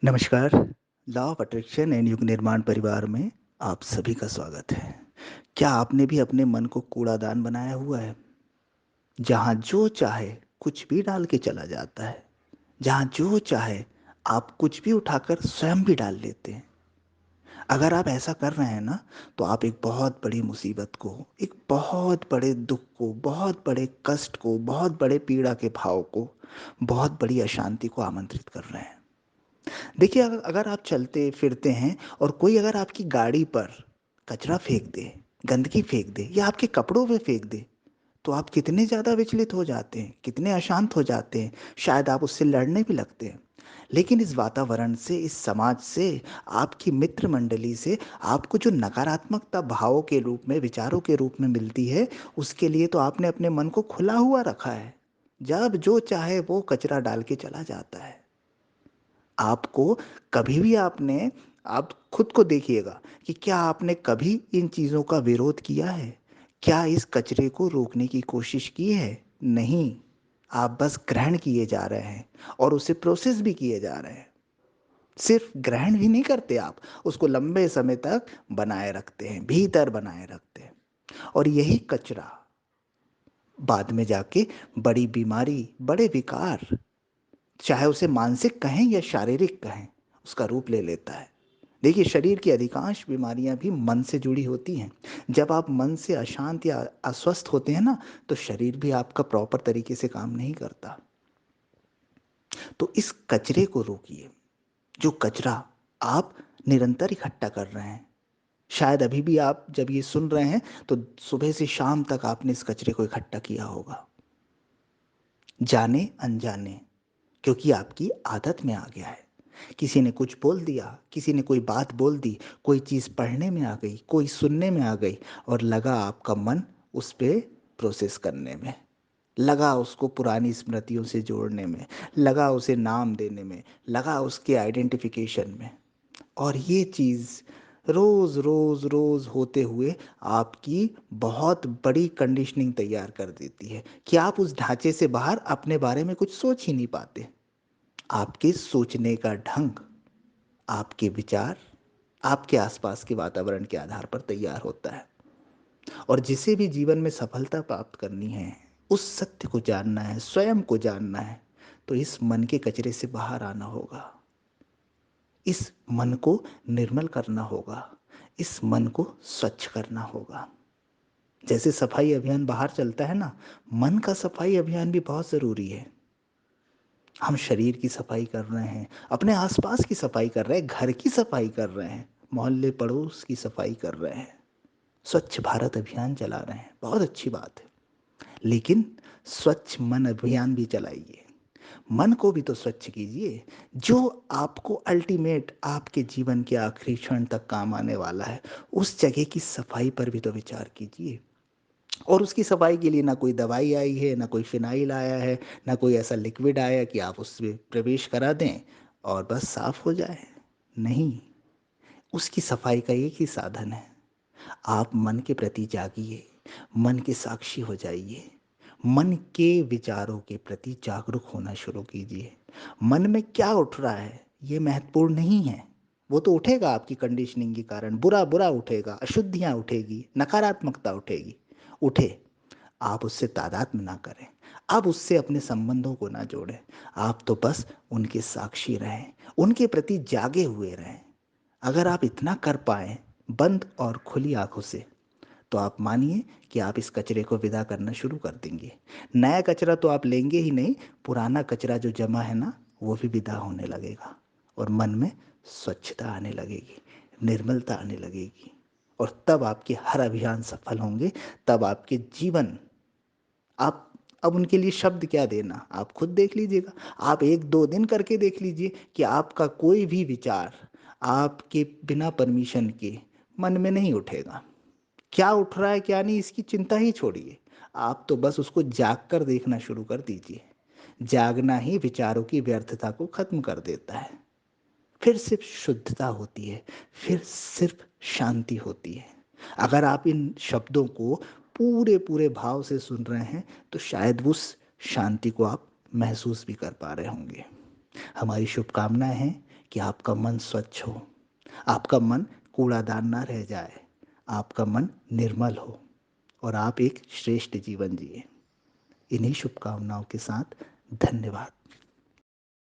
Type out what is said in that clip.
नमस्कार। Law of attraction and युग निर्माण परिवार में आप सभी का स्वागत है। क्या आपने भी अपने मन को कूड़ादान बनाया हुआ है, जहाँ जो चाहे कुछ भी डाल के चला जाता है, जहाँ जो चाहे आप कुछ भी उठाकर स्वयं भी डाल लेते हैं। अगर आप ऐसा कर रहे हैं ना, तो आप एक बहुत बड़ी मुसीबत को, एक बहुत बड़े दुख को, बहुत बड़े कष्ट को, बहुत बड़े पीड़ा के भाव को, बहुत बड़ी अशांति को आमंत्रित कर रहे हैं। देखिए, अगर अगर आप चलते फिरते हैं और कोई अगर आपकी गाड़ी पर कचरा फेंक दे, गंदगी फेंक दे या आपके कपड़ों पे फेंक दे, तो आप कितने ज़्यादा विचलित हो जाते हैं, कितने अशांत हो जाते हैं, शायद आप उससे लड़ने भी लगते हैं। लेकिन इस वातावरण से, इस समाज से, आपकी मित्र मंडली से आपको जो नकारात्मकता भावों के रूप में, विचारों के रूप में मिलती है, उसके लिए तो आपने अपने मन को खुला हुआ रखा है। जब जो चाहे वो कचरा डाल के चला जाता है। आपको कभी भी आपने आप खुद को देखिएगा कि क्या आपने कभी इन चीज़ों का विरोध किया है? क्या इस कचरे को रोकने की कोशिश की है? नहीं, आप बस ग्रहण किए जा रहे हैं और उसे प्रोसेस भी किए जा रहे हैं। सिर्फ ग्रहण भी नहीं करते आप, उसको लंबे समय तक बनाए रखते हैं, भीतर बनाए रखते हैं। और यही कचरा बाद में जाके बड़ी बीमारी, बड़े विकार, चाहे उसे मानसिक कहें या शारीरिक कहें, उसका रूप ले लेता है। देखिए, शरीर की अधिकांश बीमारियां भी मन से जुड़ी होती हैं। जब आप मन से अशांत या अस्वस्थ होते हैं ना, तो शरीर भी आपका प्रॉपर तरीके से काम नहीं करता। तो इस कचरे को रोकिए, जो कचरा आप निरंतर इकट्ठा कर रहे हैं। शायद अभी भी आप जब ये सुन रहे हैं, तो सुबह से शाम तक आपने इस कचरे को इकट्ठा किया होगा, जाने अनजाने, क्योंकि आपकी आदत में आ गया है। किसी ने कुछ बोल दिया, किसी ने कोई बात बोल दी, कोई चीज़ पढ़ने में आ गई, कोई सुनने में आ गई, और लगा आपका मन उस पे प्रोसेस करने में, लगा उसको पुरानी स्मृतियों से जोड़ने में, लगा उसे नाम देने में, लगा उसके आइडेंटिफिकेशन में। और ये चीज़ रोज़ रोज़ रोज़ होते हुए आपकी बहुत बड़ी कंडीशनिंग तैयार कर देती है कि आप उस ढांचे से बाहर अपने बारे में कुछ सोच ही नहीं पाते। आपके सोचने का ढंग, आपके विचार, आपके आसपास के वातावरण के आधार पर तैयार होता है। और जिसे भी जीवन में सफलता प्राप्त करनी है, उस सत्य को जानना है, स्वयं को जानना है, तो इस मन के कचरे से बाहर आना होगा। इस मन को निर्मल करना होगा, इस मन को स्वच्छ करना होगा। जैसे सफाई अभियान बाहर चलता है ना, मन का सफाई अभियान भी बहुत ज़रूरी है। हम शरीर की सफाई कर रहे हैं, अपने आसपास की सफाई कर रहे हैं, घर की सफाई कर रहे हैं, मोहल्ले पड़ोस की सफाई कर रहे हैं, स्वच्छ भारत अभियान चला रहे हैं, बहुत अच्छी बात है। लेकिन स्वच्छ मन अभियान भी चलाइए। मन को भी तो स्वच्छ कीजिए। जो आपको अल्टीमेट आपके जीवन के आखिरी क्षण तक काम आने वाला है, उस जगह की सफाई पर भी तो विचार कीजिए। और उसकी सफाई के लिए ना कोई दवाई आई है, ना कोई फिनाइल आया है, ना कोई ऐसा लिक्विड आया कि आप उसमें प्रवेश करा दें और बस साफ हो जाए। नहीं, उसकी सफाई का एक ही साधन है। आप मन के प्रति जागिए, मन के साक्षी हो जाइए, मन के विचारों के प्रति जागरूक होना शुरू कीजिए। मन में क्या उठ रहा है, ये महत्वपूर्ण नहीं है। वो तो उठेगा आपकी कंडीशनिंग के कारण, बुरा बुरा उठेगा, अशुद्धियाँ उठेगी, नकारात्मकता उठेगी। उठे, आप उससे तादात्म्य ना करें, आप उससे अपने संबंधों को ना जोड़ें। आप तो बस उनके साक्षी रहें, उनके प्रति जागे हुए रहें। अगर आप इतना कर पाएँ बंद और खुली आँखों से, तो आप मानिए कि आप इस कचरे को विदा करना शुरू कर देंगे। नया कचरा तो आप लेंगे ही नहीं, पुराना कचरा जो जमा है ना, वो भी विदा होने लगेगा और मन में स्वच्छता आने लगेगी, निर्मलता आने लगेगी। और तब आपके हर अभियान सफल होंगे, तब आपके जीवन, आप अब उनके लिए शब्द क्या देना, आप खुद देख लीजिएगा। आप 1-2 दिन करके देख लीजिए कि आपका कोई भी विचार आपके बिना परमिशन के मन में नहीं उठेगा। क्या उठ रहा है क्या नहीं, इसकी चिंता ही छोड़िए। आप तो बस उसको जाग कर देखना शुरू कर दीजिए। जागना ही विचारों की व्यर्थता को खत्म कर देता है। फिर सिर्फ शुद्धता होती है, फिर सिर्फ शांति होती है। अगर आप इन शब्दों को पूरे पूरे भाव से सुन रहे हैं, तो शायद उस शांति को आप महसूस भी कर पा रहे होंगे। हमारी शुभकामनाएं हैं कि आपका मन स्वच्छ हो, आपका मन कूड़ादान ना रह जाए, आपका मन निर्मल हो और आप एक श्रेष्ठ जीवन जिए। इन्हीं शुभकामनाओं के साथ धन्यवाद।